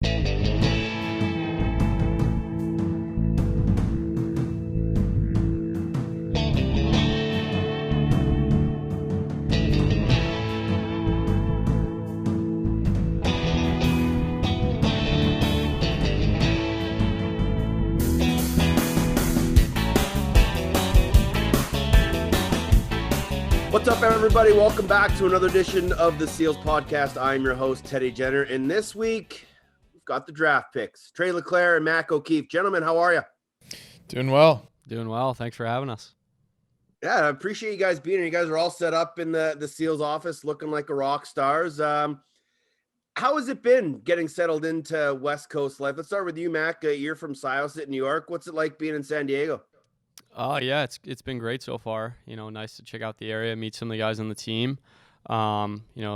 What's up, everybody? Welcome back to another edition of the Seals Podcast. I'm your host, Teddy Jenner, and this week we've got the draft picks. Tre Leclaire and Mac O'Keefe. Gentlemen, how are you? Doing well. Doing well. Thanks for having us. Yeah, I appreciate you guys being here. You guys are all set up in the Seals office looking like a rock stars. How has it been getting settled into West Coast life? Let's start with you, Mac. You're from Syosset, New York. What's it like being in San Diego? Yeah, it's been great so far. Nice to check out the area, meet some of the guys on the team,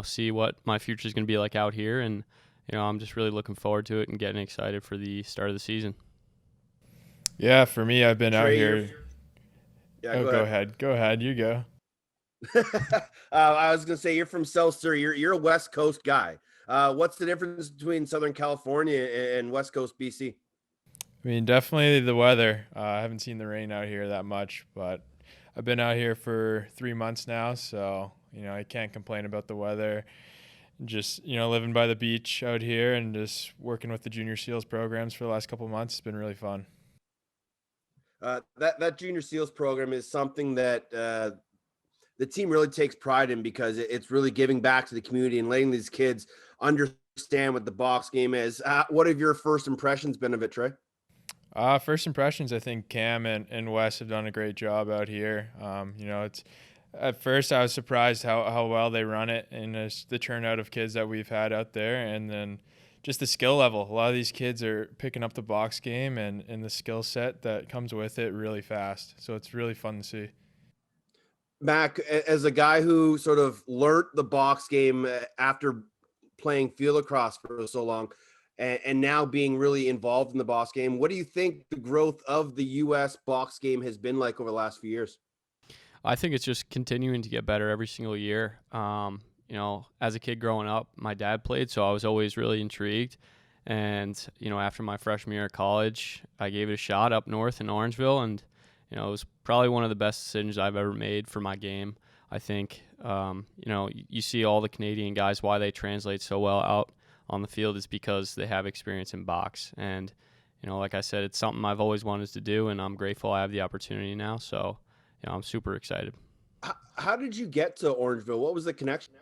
see what my future is going to be like out here. And, I'm just really looking forward to it and getting excited for the start of the season. Yeah, for me, I've been out here. Yeah, go ahead. Go ahead. You go. I was going to say, you're from South Surrey. You're a West Coast guy. What's the difference between Southern California and West Coast BC? I mean, definitely the weather. I haven't seen the rain out here that much, but I've been out here for 3 months now, so, I can't complain about the weather. Just, living by the beach out here and just working with the Junior Seals programs for the last couple of months. It's been really fun. That Junior Seals program is something that the team really takes pride in because it's really giving back to the community and letting these kids understand what the box game is. What have your first impressions been of it, Tre? First impressions, I think Cam and Wes have done a great job out here. It's at first I was surprised how well they run it and the turnout of kids that we've had out there, and then just the skill level. A lot of these kids are picking up the box game and the skill set that comes with it really fast. So it's really fun to see. Mac, as a guy who sort of learned the box game after playing field lacrosse for so long, and now being really involved in the box game, what do you think the growth of the U.S. box game has been like over the last few years? I think it's just continuing to get better every single year. As a kid growing up, my dad played, so I was always really intrigued. And, after my freshman year of college, I gave it a shot up north in Orangeville, and, it was probably one of the best decisions I've ever made for my game. I think, you see all the Canadian guys, why they translate so well out on the field is because they have experience in box. And, like I said, it's something I've always wanted to do, and I'm grateful I have the opportunity now. So, I'm super excited. How did you get to Orangeville? What was the connection?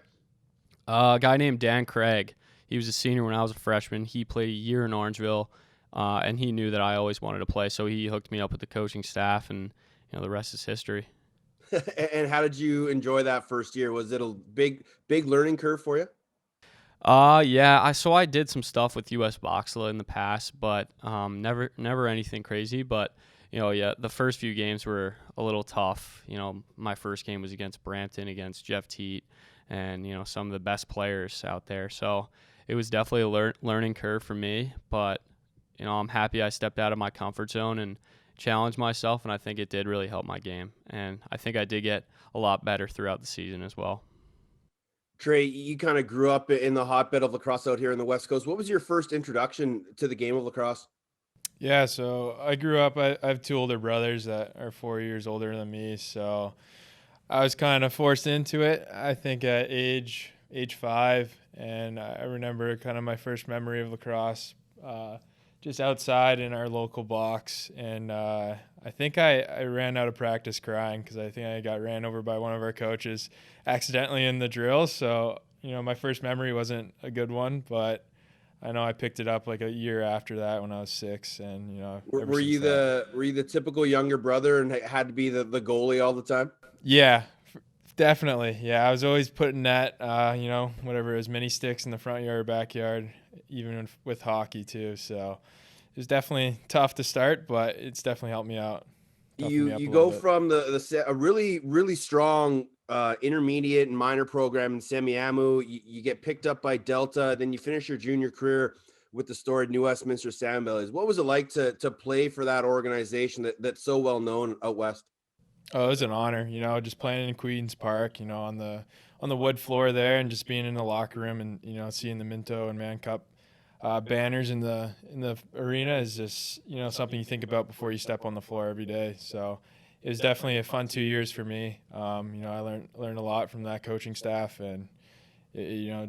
A guy named Dan Craig. He was a senior when I was a freshman. He played a year in Orangeville, and he knew that I always wanted to play. So he hooked me up with the coaching staff, and, the rest is history. And how did you enjoy that first year? Was it a big learning curve for you? Yeah. I did some stuff with US Boxla in the past, but never anything crazy. But the first few games were a little tough. My first game was against Brampton, against Jeff Teat, and some of the best players out there. So it was definitely a learning curve for me. But I'm happy I stepped out of my comfort zone and challenged myself, and I think it did really help my game. And I think I did get a lot better throughout the season as well. Tre, you kind of grew up in the hotbed of lacrosse out here in the West Coast. What was your first introduction to the game of lacrosse? Yeah, so I grew up, I have two older brothers that are 4 years older than me, so I was kind of forced into it, I think at age 5, and I remember kind of my first memory of lacrosse just outside in our local box, and I think I ran out of practice crying because I think I got ran over by one of our coaches accidentally in the drill. So, my first memory wasn't a good one, but I know I picked it up like a year after that when I was 6. And, were you the typical younger brother and had to be the goalie all the time? Yeah, definitely. Yeah, I was always putting that, whatever, as many sticks in the front yard or backyard, even with hockey too. So it was definitely tough to start, but it's definitely helped me out. You go from a really strong intermediate and minor program in Semiahmoo. You get picked up by Delta, then you finish your junior career with the storied New Westminster Sandbellies. What was it like to play for that organization that's so well known out west? Oh, it was an honor, just playing in Queens Park, on the wood floor there, and just being in the locker room and, seeing the Minto and Man Cup banners in the arena is just something you think about before you step on the floor every day. So it was definitely a fun 2 years for me. I learned a lot from that coaching staff, and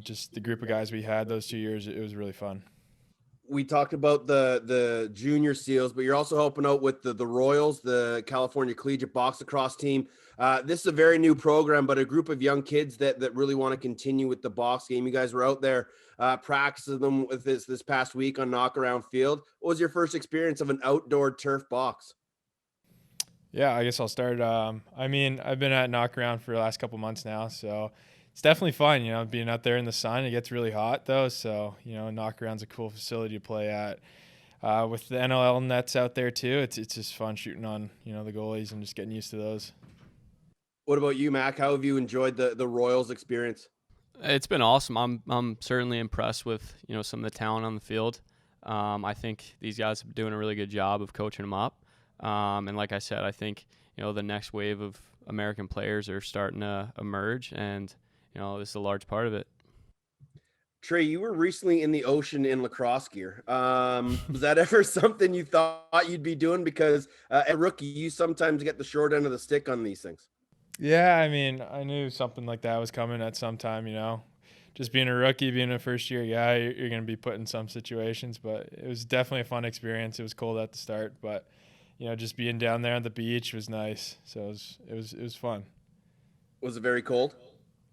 just the group of guys we had those 2 years. It was really fun. We talked about the junior SEALs, but you're also helping out with the Royals, the California Collegiate Box Lacrosse team. This is a very new program, but a group of young kids that really want to continue with the box game. You guys were out there practicing them with this past week on Knockaround Field. What was your first experience of an outdoor turf box? Yeah, I guess I'll start. I've been at Knockaround for the last couple months now, so it's definitely fun, being out there in the sun. It gets really hot though, so Knockaround's a cool facility to play at. With the NLL nets out there too, it's just fun shooting on the goalies and just getting used to those. What about you, Mac? How have you enjoyed the Royals experience? It's been awesome. I'm certainly impressed with some of the talent on the field. I think these guys are doing a really good job of coaching them up. And like I said, I think the next wave of American players are starting to emerge, and this is a large part of it. Trey, you were recently in the ocean in lacrosse gear. Was that ever something you thought you'd be doing? Because as a rookie, you sometimes get the short end of the stick on these things. Yeah, I knew something like that was coming at some time. Just being a rookie, being a first-year guy, you're going to be put in some situations. But it was definitely a fun experience. It was cold at the start, but just being down there on the beach was nice. So it was fun. Was it very cold?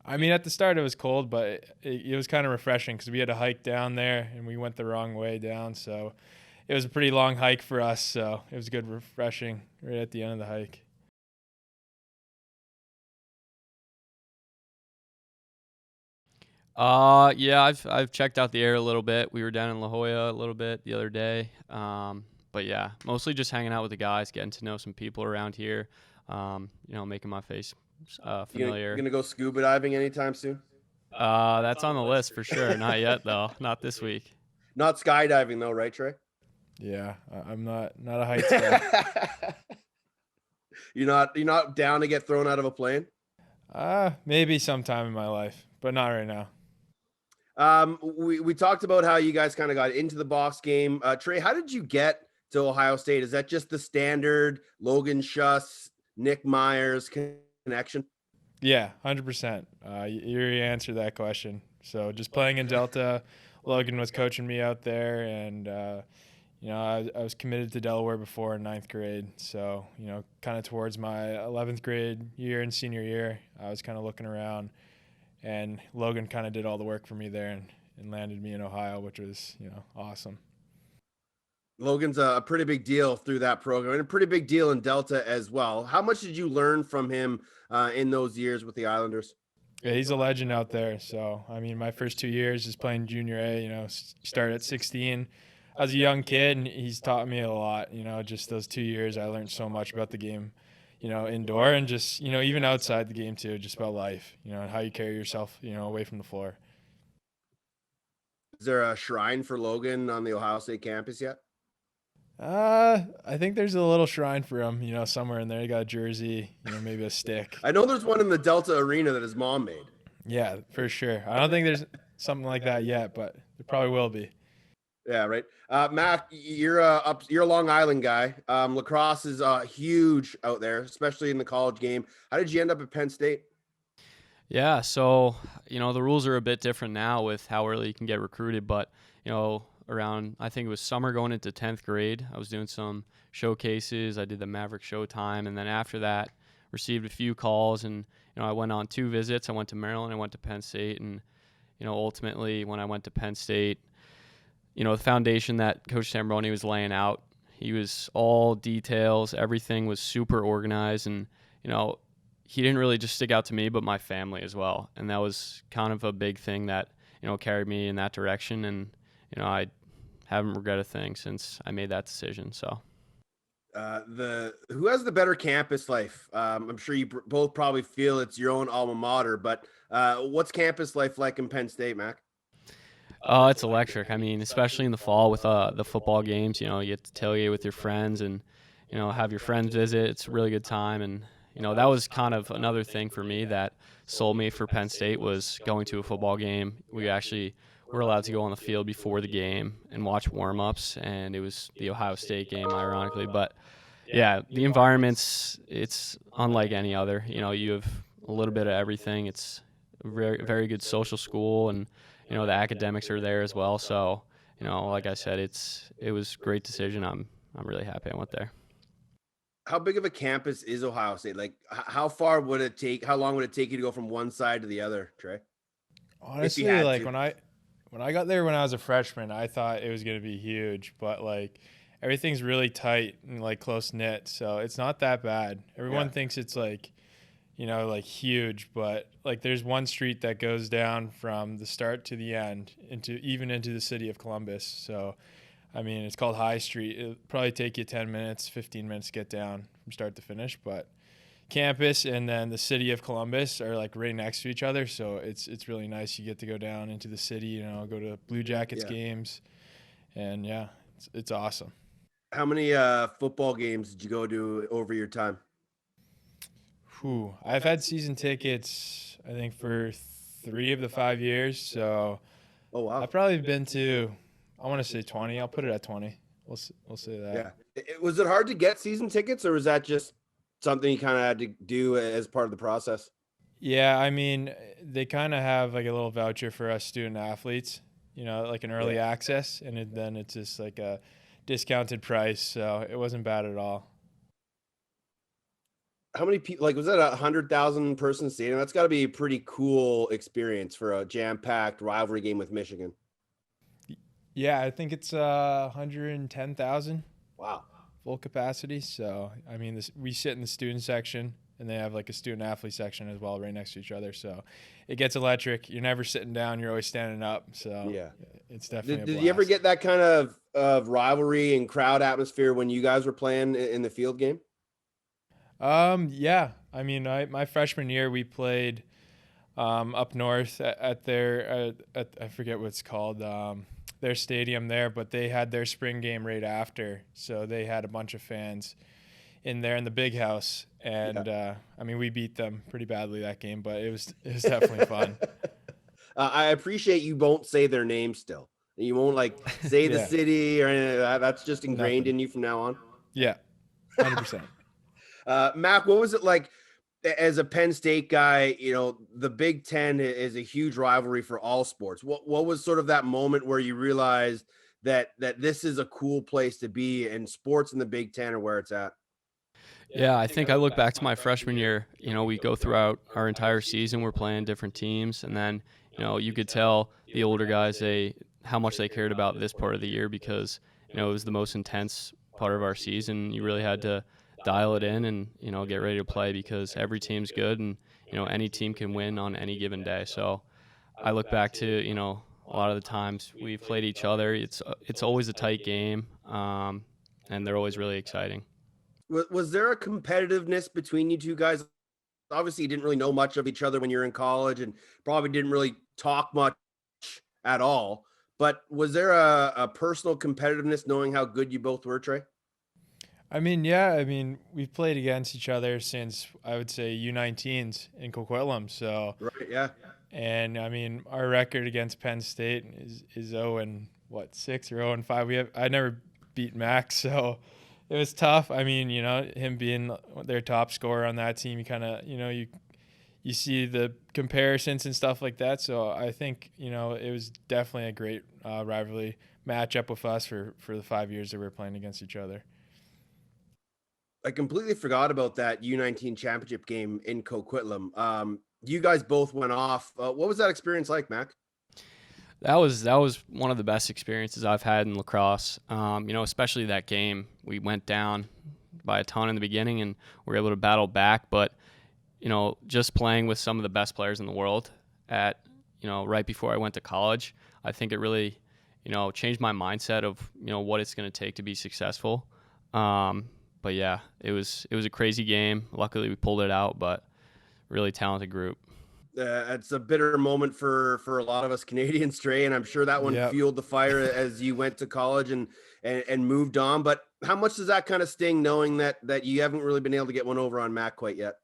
At the start it was cold, but it was kind of refreshing because we had to hike down there and we went the wrong way down. So it was a pretty long hike for us. So it was good, refreshing right at the end of the hike. Yeah, I've checked out the area a little bit. We were down in La Jolla a little bit the other day. But yeah, mostly just hanging out with the guys, getting to know some people around here. Making my face familiar. You gonna go scuba diving anytime soon? That's on the list for sure. Not yet though. Not this week. Not skydiving though, right, Trey? Yeah, I'm not a heights guy. You're not down to get thrown out of a plane? Maybe sometime in my life, but not right now. We talked about how you guys kind of got into the box game. Trey, how did you get to Ohio State? Is that just the standard Logan Schuss, Nick Myers connection? Yeah, 100%. You answered that question. So just playing in Delta, Logan was coaching me out there, and I was committed to Delaware before in 9th grade. So kind of towards my 11th grade year and senior year, I was kind of looking around, and Logan kind of did all the work for me there and landed me in Ohio, which was awesome. Logan's a pretty big deal through that program, and a pretty big deal in Delta as well. How much did you learn from him in those years with the Islanders? Yeah, he's a legend out there. So, my first 2 years is playing junior A, started at 16. I was a young kid, and he's taught me a lot. Just those 2 years, I learned so much about the game, indoor and just, even outside the game too, just about life, and how you carry yourself, away from the floor. Is there a shrine for Logan on the Ohio State campus yet? I think there's a little shrine for him, somewhere in there. He got a jersey, maybe a stick. I know there's one in the Delta Arena that his mom made. Yeah, for sure. I don't think there's something like that yet, but there probably will be. Yeah, right. Mac, you're a Long Island guy. Lacrosse is huge out there, especially in the college game. How did you end up at Penn State? Yeah, so the rules are a bit different now with how early you can get recruited, but around, I think it was summer going into 10th grade, I was doing some showcases. I did the Maverick Showtime, and then after that received a few calls, and I went on 2 visits. I went to Maryland, I went to Penn State, and ultimately when I went to Penn State, the foundation that Coach Tambroni was laying out, he was all details, everything was super organized, and he didn't really just stick out to me, but my family as well, and that was kind of a big thing that carried me in that direction, and I haven't regretted a thing since I made that decision. So, who has the better campus life? I'm sure you both probably feel it's your own alma mater, but what's campus life like in Penn State, Mac? Oh, it's electric. Especially in the fall with the football games. You get to tailgate with your friends and have your friends visit. It's a really good time, and that was kind of another thing for me that sold me for Penn State was going to a football game. We actually we're allowed to go on the field before the game and watch warm-ups, and it was the Ohio State game, ironically. But yeah, the environment's it's unlike any other. You have a little bit of everything. It's a very very good social school, and the academics are there as well. So like I said, it was a great decision. I'm really happy I went there. How big of a campus is Ohio State? Like, how far would it take? How long would it take you to go from one side to the other, Trey? If you Honestly, had like to. when I got there when I was a freshman, I thought it was gonna be huge, but like everything's really tight and like close knit, so it's not that bad. Everyone Yeah. thinks it's like like huge, but like there's one street that goes down from the start to the end into the city of Columbus. So I mean, it's called High Street. It'll probably take you 10 minutes, 15 minutes to get down from start to finish, but campus and then the city of Columbus are like right next to each other, so it's really nice. You get to go down into the city, go to Blue Jackets Yeah. games, and yeah, it's awesome. How many football games did you go to over your time? Whew. I've had season tickets, I think, for 3 of the 5 years, so Oh wow. I've probably been to, I want to say 20. I'll put it at 20. We'll say that. Yeah. Was it hard to get season tickets, or was that just something you kind of had to do as part of the process? Yeah, I mean, they kind of have like a little voucher for us student athletes, like an early Yeah. access, and then it's just like a discounted price, so it wasn't bad at all. How many people? Like, was that 100,000 person stadium? That's got to be a pretty cool experience for a jam-packed rivalry game with Michigan. Yeah, I think it's 110,000 Wow. full capacity. So I mean, we sit in the student section, and they have like a student athlete section as well, right next to each other. So it gets electric. You're never sitting down. You're always standing up. So Yeah. it's definitely Did a you ever blast. get that kind of rivalry and crowd atmosphere when you guys were playing in the field game? Yeah. I mean, my freshman year we played up north at their I forget what it's called, their stadium there, but they had their spring game right after, so they had a bunch of fans in there in the big house, and I mean we beat them pretty badly that game, but it was definitely fun. I appreciate you won't say their name still. You won't like say the Yeah, city or anything like that. That's just ingrained nothing. in you from now on. Yeah, 100%. Mac, what was it like as a Penn State guy? The Big Ten is a huge rivalry for all sports. What was sort of that moment where you realized that this is a cool place to be, and sports in the Big Ten are where it's at? Yeah, I think I look back to my freshman year. We go throughout our entire season. We're playing different teams, and then you could tell the older guys how much they cared about this part of the year because it was the most intense part of our season. You really had to dial it in and get ready to play because every team's good and any team can win on any given day. So I look back to a lot of the times we've played each other. It's always a tight game, and they're always really exciting. Was there a competitiveness between you two guys? Obviously, you didn't really know much of each other when you were in college, and probably didn't really talk much at all. But was there a personal competitiveness knowing how good you both were, Trey? I mean, yeah, I mean we've played against each other since I would say U19s in Coquitlam, so. Right. Yeah. And I mean, our record against Penn State is 0-6 or 0-5. I never beat Max, so it was tough. I mean, him being their top scorer on that team, you kind of, you see the comparisons and stuff like that. So I think, it was definitely a great rivalry matchup with us for the 5 years that we were playing against each other. I completely forgot about that U19 championship game in Coquitlam. You guys both went off. What was that experience like, Mac? That was one of the best experiences I've had in lacrosse. Especially that game. We went down by a ton in the beginning and were able to battle back. But just playing with some of the best players in the world at right before I went to college, I think it really changed my mindset of what it's going to take to be successful. But yeah, it was a crazy game. Luckily, we pulled it out, but really talented group. It's a bitter moment for a lot of us Canadians, Trey, and I'm sure that one Yep. fueled the fire as you went to college and moved on. But how much does that kind of sting, knowing that you haven't really been able to get one over on Mac quite yet?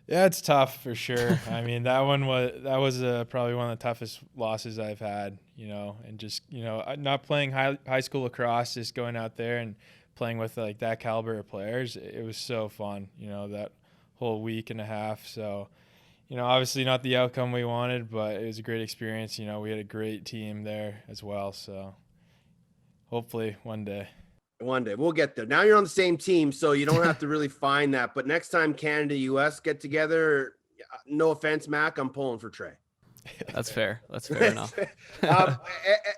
Yeah, it's tough for sure. I mean, that was probably one of the toughest losses I've had, and just, not playing high school lacrosse, just going out there and playing with like that caliber of players. It was so fun, that whole week and a half. So, obviously not the outcome we wanted, but it was a great experience. We had a great team there as well. So hopefully one day. One day we'll get there. Now you're on the same team, so you don't have to really find that. But next time Canada US get together, no offense, Mac, I'm pulling for Tre. That's fair. That's fair enough.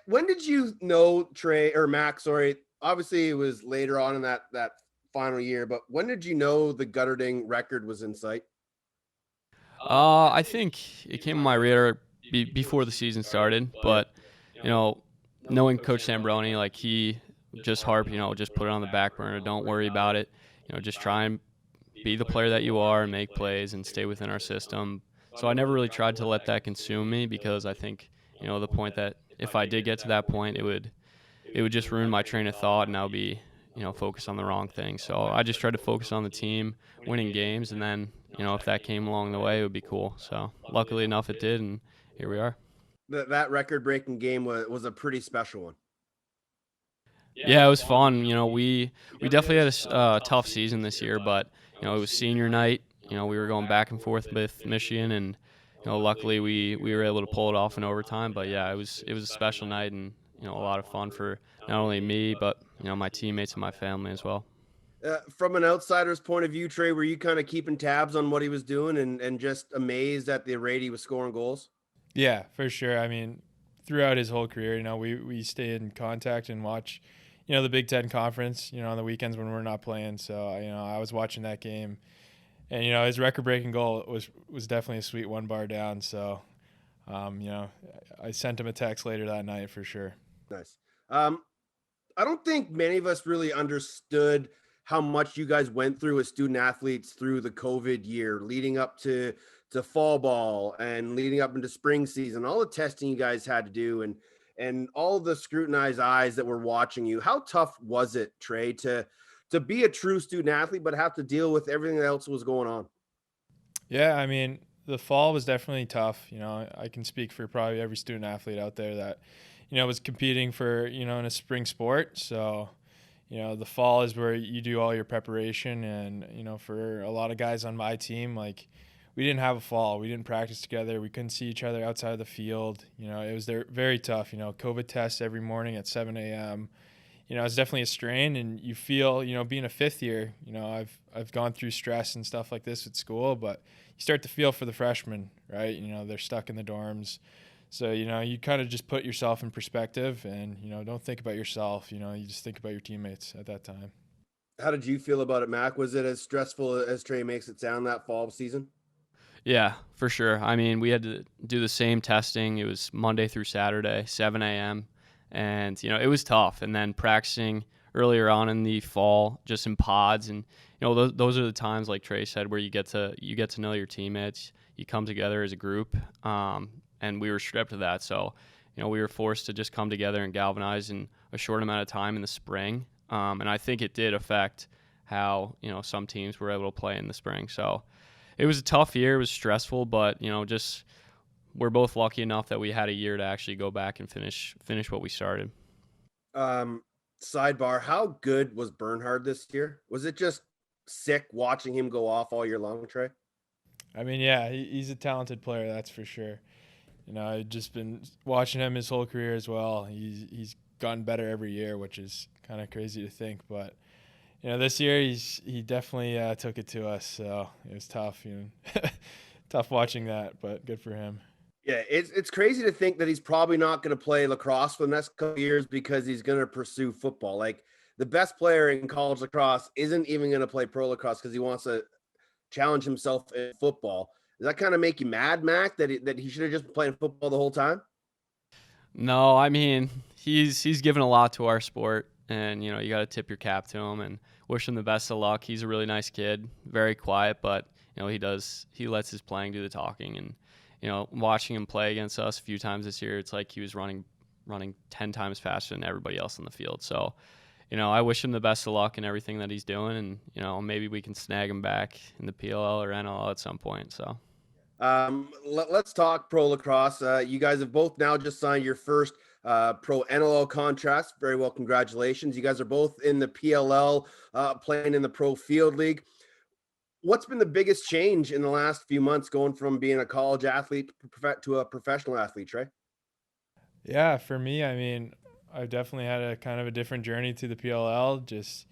When did you know Tre or Mac? Sorry, obviously it was later on in that final year. But when did you know the Gutterding record was in sight? I think it came on my radar before the season started, but knowing Coach Sambroni, like he just just put it on the back burner. Don't worry about it. Just try and be the player that you are and make plays and stay within our system. So I never really tried to let that consume me, because I think the point that if I did get to that point, it would just ruin my train of thought, and I'll be focused on the wrong thing. So I just tried to focus on the team, winning games, and then if that came along the way, it would be cool. So luckily enough, it did, and here we are. That record-breaking game was a pretty special one. Yeah, it was fun. We definitely had a tough season this year, but it was senior night. We were going back and forth with Michigan, and luckily we were able to pull it off in overtime. But yeah, it was a special night, and a lot of fun for not only me, but my teammates and my family as well. From an outsider's point of view, Tre, were you kind of keeping tabs on what he was doing and just amazed at the rate he was scoring goals? Yeah, for sure. I mean, throughout his whole career, we stay in contact and watch, the Big Ten Conference, on the weekends when we're not playing. So, I was watching that game, and, his record-breaking goal was definitely a sweet one bar down. So, I sent him a text later that night for sure. Nice. I don't think many of us really understood how much you guys went through as student athletes through the COVID year, leading up to fall ball and leading up into spring season, all the testing you guys had to do and all the scrutinized eyes that were watching you. How tough was it, Tre, to be a true student athlete, but have to deal with everything else that was going on? Yeah, I mean, the fall was definitely tough. I can speak for probably every student athlete out there that, was competing for, in a spring sport. So, the fall is where you do all your preparation. And, for a lot of guys on my team, like, we didn't have a fall. We didn't practice together. We couldn't see each other outside of the field. It was very tough. COVID tests every morning at 7 a.m. It's definitely a strain, and you feel, being a fifth year, I've gone through stress and stuff like this at school, but you start to feel for the freshmen, right? They're stuck in the dorms. So, you kind of just put yourself in perspective and, don't think about yourself. You just think about your teammates at that time. How did you feel about it, Mac? Was it as stressful as Tre makes it sound that fall season? Yeah, for sure. I mean, we had to do the same testing. It was Monday through Saturday, 7 a.m. And, it was tough. And then practicing earlier on in the fall, just in pods. And, those are the times, like Tre said, where you get to know your teammates. You come together as a group. And we were stripped of that. So, we were forced to just come together and galvanize in a short amount of time in the spring. And I think it did affect how, some teams were able to play in the spring. So it was a tough year. It was stressful, but, just we're both lucky enough that we had a year to actually go back and finish what we started. Sidebar, how good was Bernhard this year? Was it just sick watching him go off all year long, Tre? I mean, yeah, he's a talented player, that's for sure. I've just been watching him his whole career as well. He's gotten better every year, which is kind of crazy to think. But, this year he definitely took it to us. So it was tough, tough watching that, but good for him. Yeah, it's crazy to think that he's probably not going to play lacrosse for the next couple of years because he's going to pursue football. Like, the best player in college lacrosse isn't even going to play pro lacrosse because he wants to challenge himself in football. Does that kind of make you mad, Mac, that he should have just been playing football the whole time? No, I mean, he's given a lot to our sport, and, you got to tip your cap to him and wish him the best of luck. He's a really nice kid, very quiet, but, he lets his playing do the talking. And, watching him play against us a few times this year, it's like he was running 10 times faster than everybody else on the field. So, I wish him the best of luck in everything that he's doing, and maybe we can snag him back in the PLL or NLL at some point. So. Let's talk pro lacrosse. You guys have both now just signed your first pro NLL contracts. Very well, congratulations. You guys are both in the PLL, playing in the Pro Field League. What's been the biggest change in the last few months going from being a college athlete to a professional athlete, Trey? Yeah, for me, I mean, I've definitely had a kind of a different journey to the PLL. Just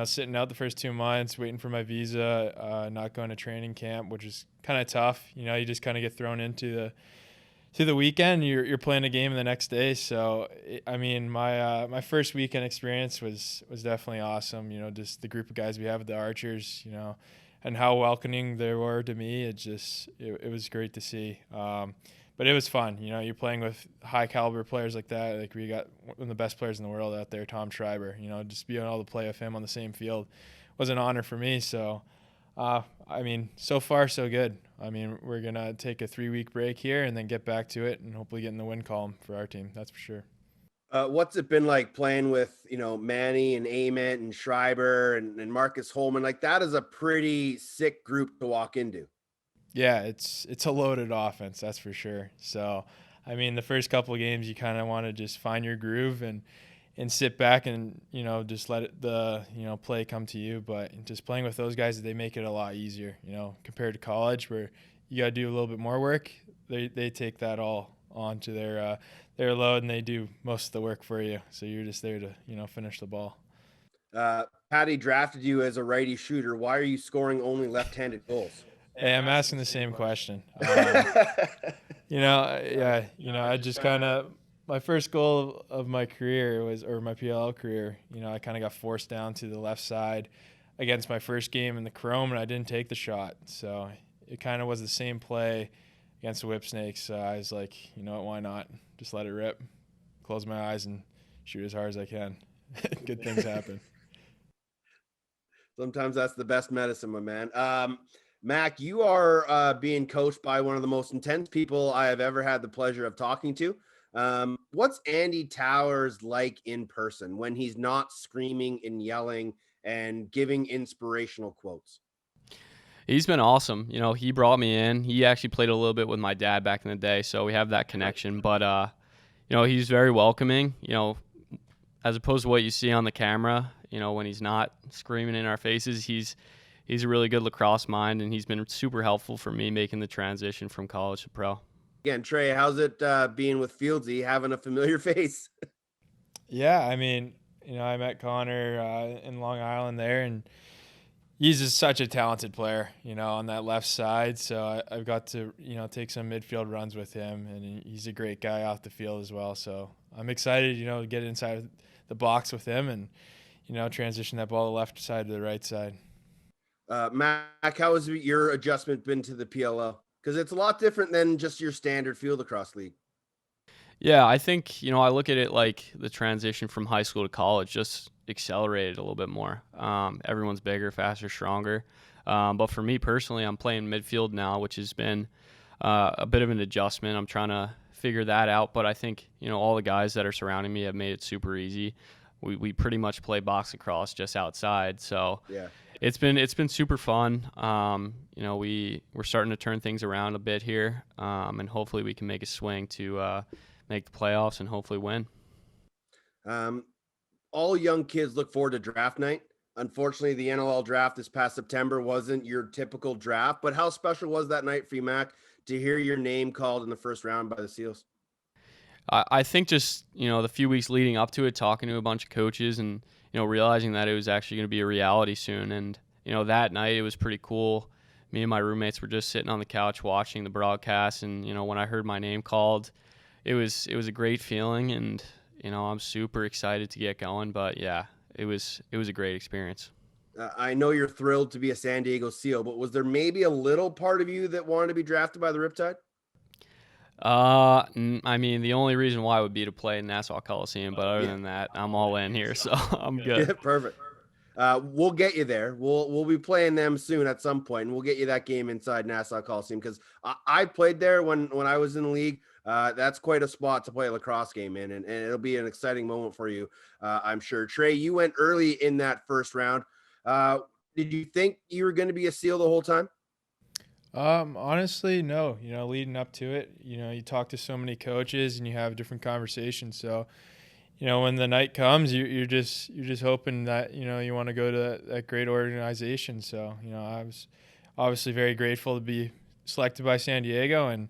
sitting out the first 2 months, waiting for my visa, not going to training camp, which is kind of tough. You just kind of get thrown into the weekend. You're playing a game the next day. So, I mean, my first weekend experience was definitely awesome. Just the group of guys we have at the Archers, and how welcoming they were to me. It was great to see. But it was fun. You're playing with high caliber players like that. Like, we got one of the best players in the world out there, Tom Schreiber. Just being able to play with him on the same field was an honor for me. So, I mean, so far so good. I mean, we're gonna take a 3-week break here and then get back to it and hopefully get in the win column for our team. That's for sure. What's it been like playing with, Manny and Ament and Schreiber and Marcus Holman? Like, that is a pretty sick group to walk into. Yeah, it's a loaded offense, that's for sure. So, I mean, the first couple of games, you kind of want to just find your groove and sit back and, just let the play come to you. But just playing with those guys, they make it a lot easier, compared to college where you got to do a little bit more work. They take that all onto their load and they do most of the work for you. So you're just there to, finish the ball. Patty drafted you as a righty shooter. Why are you scoring only left-handed goals? Hey, I'm asking the same question. I just kind of, my first goal of my career or my PLL career, I kind of got forced down to the left side against my first game in the Chrome, and I didn't take the shot. So it kind of was the same play against the Whipsnakes. So I was like, why not? Just let it rip, close my eyes, and shoot as hard as I can. Good things happen. Sometimes that's the best medicine, my man. Mac, you are being coached by one of the most intense people I have ever had the pleasure of talking to. What's Andy Towers like in person when he's not screaming and yelling and giving inspirational quotes? He's been awesome. He brought me in. He actually played a little bit with my dad back in the day, so we have that connection. But, he's very welcoming, as opposed to what you see on the camera, when he's not screaming in our faces. He's a really good lacrosse mind, and he's been super helpful for me making the transition from college to pro. Again, Trey, how's it being with Fieldsy, having a familiar face? Yeah, I mean, I met Connor in Long Island there, and he's just such a talented player, on that left side. So I've got to, take some midfield runs with him, and he's a great guy off the field as well. So I'm excited, to get inside the box with him and, transition that ball to the left side to the right side. Mac, how has your adjustment been to the PLL? Because it's a lot different than just your standard field lacrosse league. Yeah, I think, I look at it like the transition from high school to college just accelerated a little bit more. Everyone's bigger, faster, stronger. But for me personally, I'm playing midfield now, which has been a bit of an adjustment. I'm trying to figure that out. But I think, all the guys that are surrounding me have made it super easy. We pretty much play box lacrosse just outside. So yeah. It's been super fun. We're starting to turn things around a bit here, and hopefully we can make a swing to make the playoffs and hopefully win. All young kids look forward to draft night. Unfortunately, the NLL draft this past September wasn't your typical draft, but how special was that night for you, Mac, to hear your name called in the first round by the Seals? I think just, the few weeks leading up to it, talking to a bunch of coaches and, realizing that it was actually going to be a reality soon. And, that night it was pretty cool. Me and my roommates were just sitting on the couch watching the broadcast. And, when I heard my name called, it was a great feeling. And, I'm super excited to get going. But, yeah, it was a great experience. I know you're thrilled to be a San Diego Seal, but was there maybe a little part of you that wanted to be drafted by the Riptide? I mean, the only reason why would be to play in Nassau Coliseum, but other than that, I'm all in here, so I'm good. Yeah, perfect. We'll get you there. We'll be playing them soon at some point, and we'll get you that game inside Nassau Coliseum because I played there when I was in the league. That's quite a spot to play a lacrosse game in, and it'll be an exciting moment for you, I'm sure. Tre, you went early in that first round. Did you think you were going to be a SEAL the whole time? Honestly, no. Leading up to it, you talk to so many coaches and you have different conversations. So, when the night comes, you're just hoping that you want to go to that great organization. So, I was obviously very grateful to be selected by San Diego, and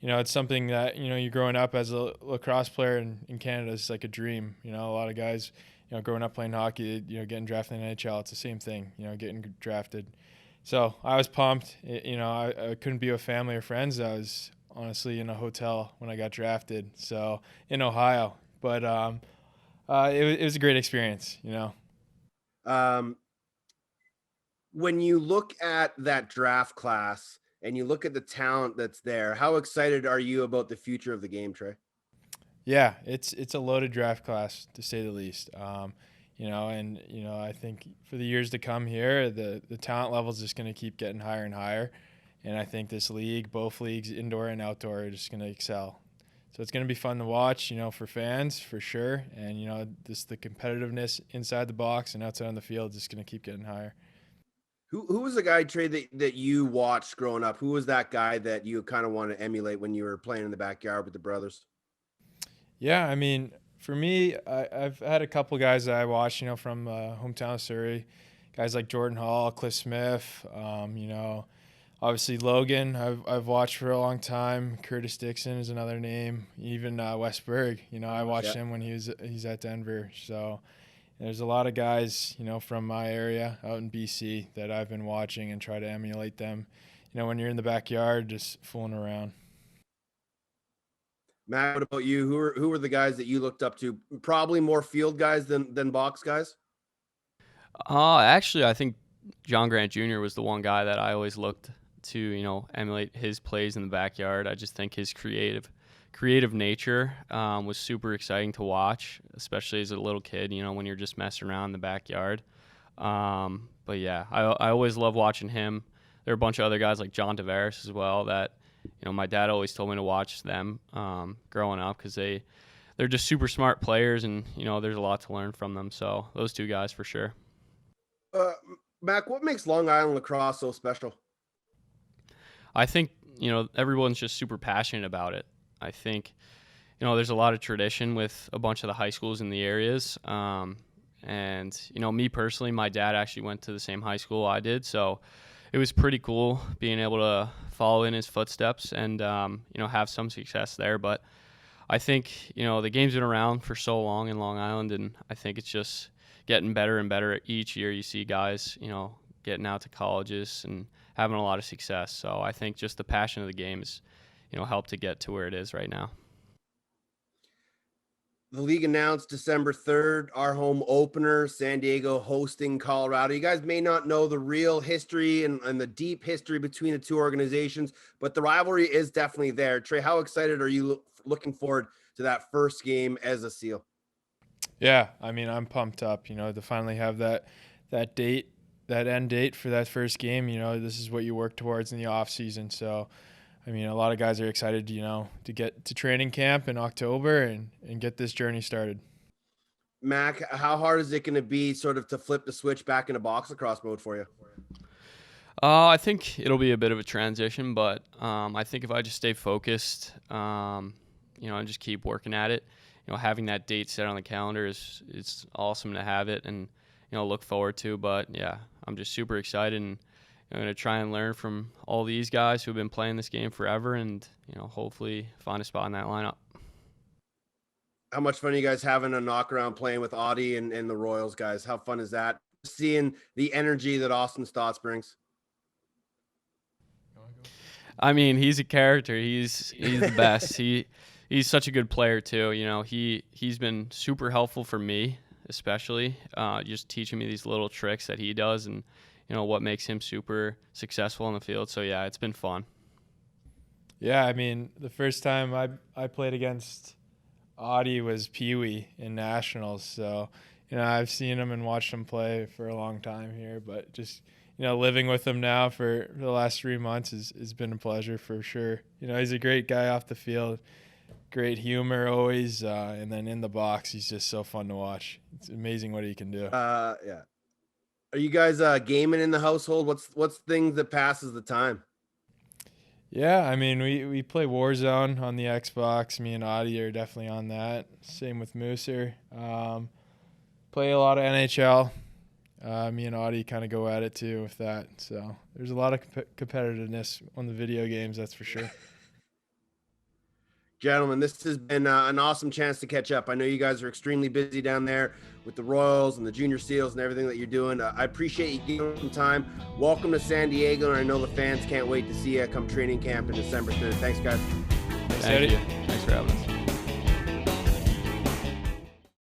it's something that you're growing up as a lacrosse player in Canada is like a dream. A lot of guys, growing up playing hockey, getting drafted in the NHL, it's the same thing. Getting drafted. So I was pumped. I couldn't be with family or friends. I was honestly in a hotel when I got drafted, so in Ohio. But it was a great experience. Um, when you look at that draft class and you look at the talent that's there, how excited are you about the future of the game, Tre? Yeah, it's a loaded draft class to say the least. I think for the years to come here, the talent level is just going to keep getting higher and higher, and I think this league, both leagues, indoor and outdoor, are just going to excel. So it's going to be fun to watch, for fans for sure, and just the competitiveness inside the box and outside on the field is just going to keep getting higher. Who was the guy, Tre, that you watched growing up? Who was that guy that you kind of want to emulate when you were playing in the backyard with the brothers? Yeah, I mean, for me, I've had a couple guys that I watched, from hometown of Surrey, guys like Jordan Hall, Cliff Smith, obviously Logan. I've watched for a long time. Curtis Dixon is another name. Even Wes Berg. I watched him when he's at Denver. So there's a lot of guys, from my area out in BC that I've been watching and try to emulate them. When you're in the backyard, just fooling around. Matt, what about you? Who were the guys that you looked up to? Probably more field guys than box guys. Actually, I think John Grant Jr. was the one guy that I always looked to, emulate his plays in the backyard. I just think his creative nature was super exciting to watch, especially as a little kid, when you're just messing around in the backyard. But yeah, I always love watching him. There are a bunch of other guys like John Tavares as well that, my dad always told me to watch them growing up because they're just super smart players, and there's a lot to learn from them. So those two guys for sure. Mac, what makes Long Island lacrosse so special? I think everyone's just super passionate about it. I think there's a lot of tradition with a bunch of the high schools in the areas, and me personally, my dad actually went to the same high school I did, so it was pretty cool being able to follow in his footsteps and have some success there. But I think the game's been around for so long in Long Island, and I think it's just getting better and better each year. You see guys getting out to colleges and having a lot of success. So I think just the passion of the game has helped to get to where it is right now. The league announced December 3rd, our home opener, San Diego hosting Colorado. You guys may not know the real history and the deep history between the two organizations, but the rivalry is definitely there. Tre, how excited are you looking forward to that first game as a SEAL? Yeah, I mean, I'm pumped up, to finally have that date, that end date for that first game. This is what you work towards in the off season. So, I mean, a lot of guys are excited, to get to training camp in October and get this journey started. Mac, how hard is it going to be sort of to flip the switch back into box lacrosse mode for you? I think it'll be a bit of a transition, but I think if I just stay focused, and just keep working at it, having that date set on the calendar is awesome to have it and, look forward to. But yeah, I'm just super excited, and I'm going to try and learn from all these guys who've been playing this game forever and, hopefully find a spot in that lineup. How much fun are you guys having a knock around playing with Audie and the Royals guys? How fun is that? Seeing the energy that Austin Stotts brings. I mean, he's a character. He's the best. He's such a good player too. He's been super helpful for me, especially just teaching me these little tricks that he does and what makes him super successful on the field. So yeah, it's been fun. Yeah, I mean, the first time I played against Audie was Pee Wee in nationals. So, I've seen him and watched him play for a long time here, but just, living with him now for the last 3 months has been a pleasure for sure. He's a great guy off the field. great humor always, and then in the box, he's just so fun to watch. It's amazing what he can do. Yeah. Are you guys gaming in the household? What's things that passes the time? Yeah, I mean, we play Warzone on the Xbox. Me and Audie are definitely on that. Same with Mooser. Play a lot of NHL. Me and Audie kind of go at it too with that. So there's a lot of competitiveness on the video games, that's for sure. Gentlemen, this has been an awesome chance to catch up. I know you guys are extremely busy down there with the Royals and the Junior Seals and everything that you're doing. I appreciate you giving some time. Welcome to San Diego, and I know the fans can't wait to see you come training camp in December 3rd. Thanks, guys. Thank you. Thanks for having us.